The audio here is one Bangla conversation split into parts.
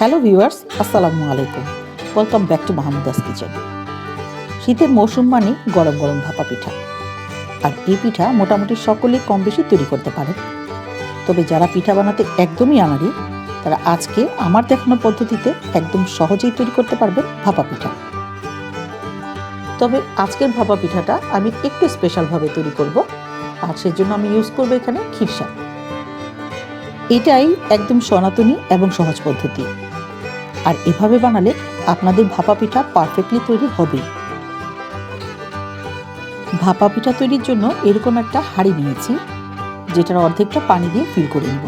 হ্যালো ভিউয়ার্স, আসসালামু আলাইকুম। Welcome back to Mahmuda's kitchen. শীতের মৌসুম মানে গরম গরম ভাপা পিঠা। আর এই পিঠা মোটামুটি সকলেই কম বেশি তৈরি করতে পারে। তবে যারা পিঠা বানাতে একদমই আনাড়ি, তারা আজকে আমার দেখানো পদ্ধতিতে একদম সহজেই তৈরি করতে পারবেন ভাপা পিঠা। তবে আজকের ভাপা পিঠাটা আমি একটু স্পেশালভাবে তৈরি করব, আর সেজন্য আমি ইউজ করব এখানে খিরসা। এটাই একদম সনাতনী এবং সহজ পদ্ধতি। আর এভাবে বানালে আপনাদের ভাপা পিঠা পারফেক্টলি তৈরি হবেই। ভাপা পিঠা তৈরির জন্য এরকম একটা হাঁড়ি নিয়েছি, যেটার অর্ধেকটা পানি দিয়ে ফিল করে নেব।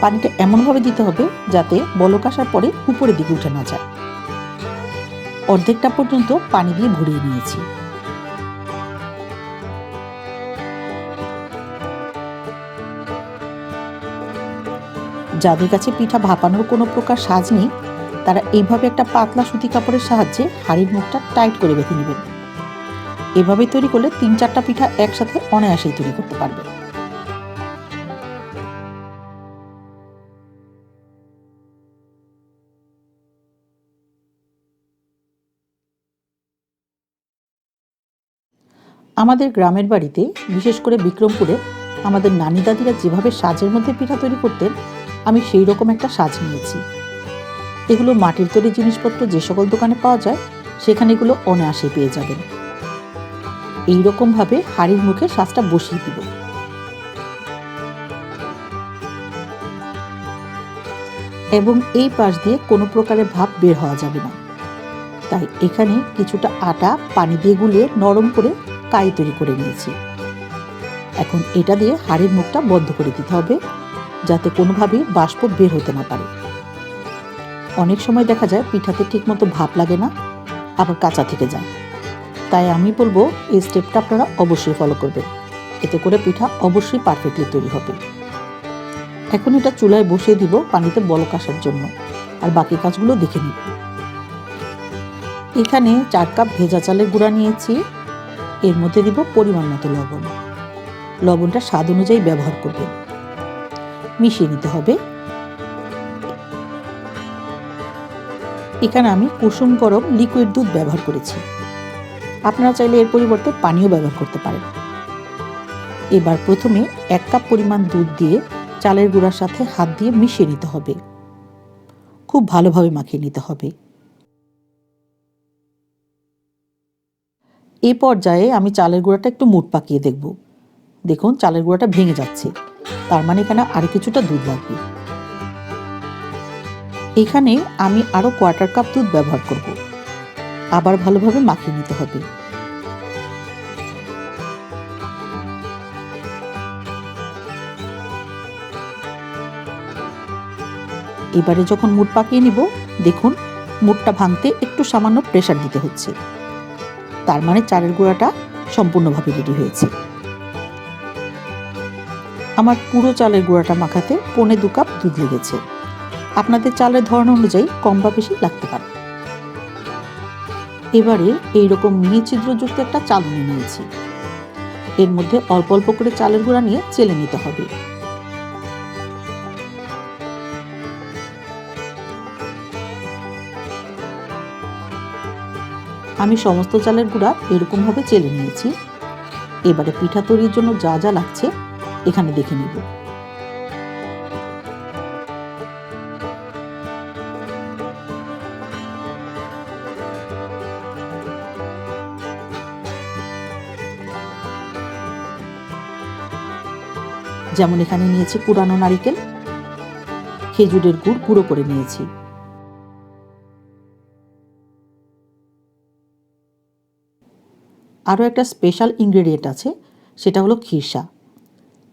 পানিটা এমনভাবে দিতে হবে যাতে বলক আসার পরে উপরের দিকে উঠে না যায়। অর্ধেকটা পর্যন্ত পানি দিয়ে ভরিয়ে নিয়েছি। যাদের কাছে পিঠা ভাপানোর কোনো প্রকার সাজ নেই, তারা এইভাবে একটা পাতলা সুতি কাপড়ের সাহায্যে হাঁড়ির মুখটা টাইট করে বেঁধে নেবেন। এভাবে তৈরি করলে 3-4টা পিঠা একসাথে অনায়াসেই তৈরি করতে পারবে। আমাদের গ্রামের বাড়িতে, বিশেষ করে বিক্রমপুরে, আমাদের নানি দাদিরা যেভাবে সাজের মধ্যে পিঠা তৈরি করতেন, আমি সেই রকম একটা সাজ নিয়েছি। এগুলো মাটির তৈরি জিনিসপত্র যে সকল দোকানে পাওয়া যায়, সেখানে এগুলো অনায়াসে পেয়ে যাবেন। এইরকমভাবে হাঁড়ির মুখে সাজটা বসিয়ে দিব। এবং এই পাশ দিয়ে কোনো প্রকারের ভাপ বের হওয়া যাবে না। তাই এখানে কিছুটা আটা পানি দিয়ে গুলিয়ে নরম করে কাই তৈরি করে নিয়েছি। এখন এটা দিয়ে হাঁড়ির মুখটা বন্ধ করে দিতে হবে, যাতে কোনোভাবেই বাষ্প বের হতে না পারে। অনেক সময় দেখা যায় পিঠাতে ঠিকমতো ভাপ লাগে না, আবার কাঁচা থেকে যায়। তাই আমি বলবো এই স্টেপটা আপনারা অবশ্যই ফলো করবেন, এতে করে পিঠা অবশ্যই পারফেক্টলি তৈরি হবে। এখন এটা চুলায় বসিয়ে দিব পানিতে বলক আসার জন্য, আর বাকি কাজগুলো দেখে নিব। এখানে 4 কাপ ভেজা চালের গুঁড়া নিয়েছি। এর মধ্যে দিব পরিমাণ মতো লবণ। লবণটা স্বাদ অনুযায়ী ব্যবহার করবেন। মিশিয়ে নিতে হবে। এখানে আমি কুসুম গরম লিকুইড দুধ ব্যবহার করেছি। আপনারা চাইলে এর পরিবর্তে পানিও ব্যবহার করতে পারেন। এবার প্রথমে 1 কাপ পরিমাণ দুধ দিয়ে চালের গুঁড়ার সাথে হাত দিয়ে মিশিয়ে নিতে হবে। খুব ভালোভাবে মাখিয়ে নিতে হবে। এই পর্যায়ে আমি চালের গুঁড়াটা একটু মুঠ পাকিয়ে দেখব। দেখুন চালের গুঁড়াটা ভেঙে যাচ্ছে, তার মানে এখানে আরো কিছুটা দুধ লাগবে। এখানে আমি আরো 1/4 কাপ দুধ ব্যবহার করব। আবার ভালোভাবে মাখিয়ে নিতে হবে। এবারে যখন মুঠ পাকিয়ে নিব, দেখুন মুঠটা ভাঙতে একটু সামান্য প্রেসার দিতে হচ্ছে। তার মানে চালের গুঁড়াটা সম্পূর্ণভাবে রেডি হয়েছে। আমার পুরো চালের গুঁড়াটা মাখাতে 1.25 কাপ দুধ লেগেছে। আপনাদের চালের ধরন অনুযায়ী কম বা বেশি লাগতে পারে। এবারে এইরকম মিহি ছিদ্রযুক্ত একটা চালনি নিয়েছি। এর মধ্যে অল্প অল্প করে চালের গুঁড়া নিয়ে চেলে নিতে হবে। আমি সমস্ত চালের গুঁড়া এরকমভাবে চেলে নিয়েছি। এবারে পিঠা তৈরির জন্য যা যা লাগছে এখানে দেখে নিব। যেমন এখানে নিয়েছি কুড়ানো নারিকেল, খেজুরের গুড় গুঁড়ো করে নিয়েছি। আরও একটা স্পেশাল ইনগ্রেডিয়েন্ট আছে, সেটা হলো খিরসা,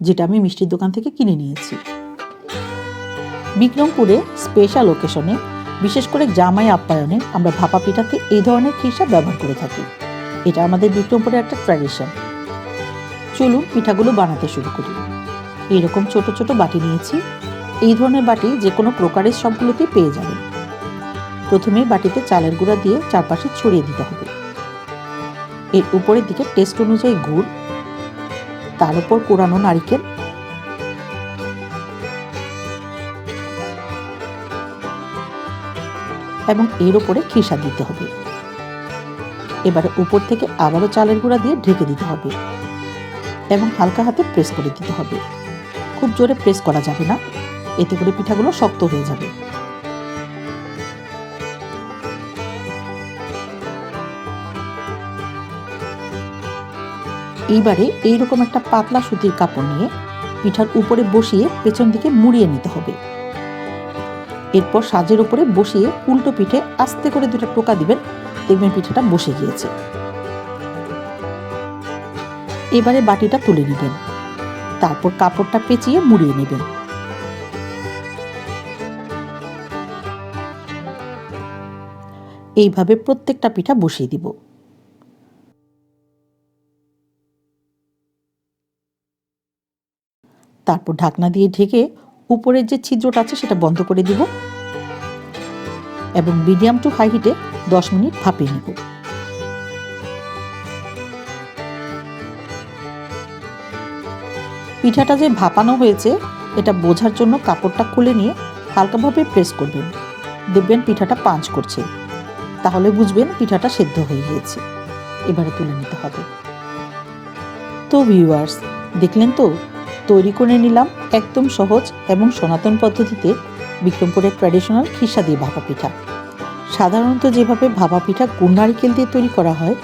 যেটা আমি মিষ্টির দোকান থেকে কিনে নিয়েছি। বিক্রমপুরে স্পেশাল ওকেশনে, বিশেষ করে জামাই আপ্যায়নে, আমরা ভাপা পিঠাতে এই ধরনের খিরসা ব্যবহার করে থাকি। এটা আমাদের বিক্রমপুরের একটা ট্র্যাডিশন। চলুন পিঠাগুলো বানাতে শুরু করি। এইরকম ছোট ছোট বাটি নিয়েছি। এই ধরনের বাটি যে কোনো প্রকারের সবগুলোতেই পেয়ে যাবেন। প্রথমে বাটিতে চালের গুঁড়া দিয়ে চারপাশে ছড়িয়ে দিতে হবে। এর উপরের দিকে টেস্ট অনুযায়ী গুড়, তার উপর কোরানো নারিকেল, এবং এর উপরে খিসা দিতে হবে। এবারে উপর থেকে আবারও চালের গুঁড়া দিয়ে ঢেকে দিতে হবে এবং হালকা হাতে প্রেস করে দিতে হবে। খুব জোরে প্রেস করা যাবে না, এতে করে পিঠাগুলো শক্ত হয়ে যাবে। এইবারে এইরকম একটা পাতলা সুতির কাপড় নিয়ে পিঠার উপরে বসিয়ে পেছন দিকে মুড়িয়ে নিতে হবে। এরপর সাজের উপরে বসিয়ে উল্টো পিঠে আস্তে করে 2টা টোকা দিবেন, দেখবেন পিঠাটা বসে গিয়েছে। এবারে বাটিটা তুলে নেবেন, তারপর কাপড়টা পেঁচিয়ে মুড়িয়ে নেবেন। এইভাবে প্রত্যেকটা পিঠা বসিয়ে দিব। তারপর ঢাকনা দিয়ে ঢেকে উপরের যে ছিদ্রটা আছে সেটা বন্ধ করে দিব এবং মিডিয়াম টু হাই হিটে 10 মিনিট ভাপিয়ে নেব। পিঠাটা যে ভাপানো হয়েছে এটা বোঝার জন্য কাপড়টা খুলে নিয়ে হালকাভাবে প্রেস করবেন, দেখবেন পিঠাটা পাঞ্চ করছে, তাহলে বুঝবেন পিঠাটা সেদ্ধ হয়ে গিয়েছে। এবারে তুলে নিতে হবে। তো ভিউয়ার্স, দেখলেন তো, তৈরি করে নিলাম একদম সহজ এবং সনাতন পদ্ধতিতে বিক্রমপুরের ট্র্যাডিশনাল খিসা দিয়ে ভাপা পিঠা। সাধারণত যেভাবে ভাপা পিঠা গুড় নারিকেল দিয়ে তৈরি করা হয়,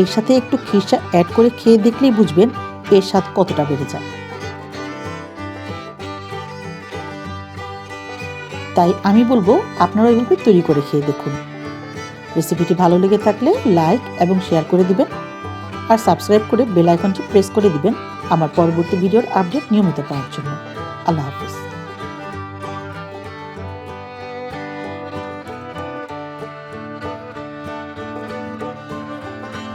এর সাথে একটু খিসা অ্যাড করে খেয়ে দেখলেই বুঝবেন এর স্বাদ কতটা বেড়ে যায়। তাই আমি বলবো আপনারা এভাবে তৈরি করে খেয়ে দেখুন। রেসিপিটি ভালো লেগে থাকলে লাইক এবং শেয়ার করে দিবেন আর সাবস্ক্রাইব করে বেল আইকনটি প্রেস করে দিবেন আমার পরবর্তী ভিডিওর আপডেট নিয়মিত পাওয়ার জন্য। আল্লাহ হাফেজ।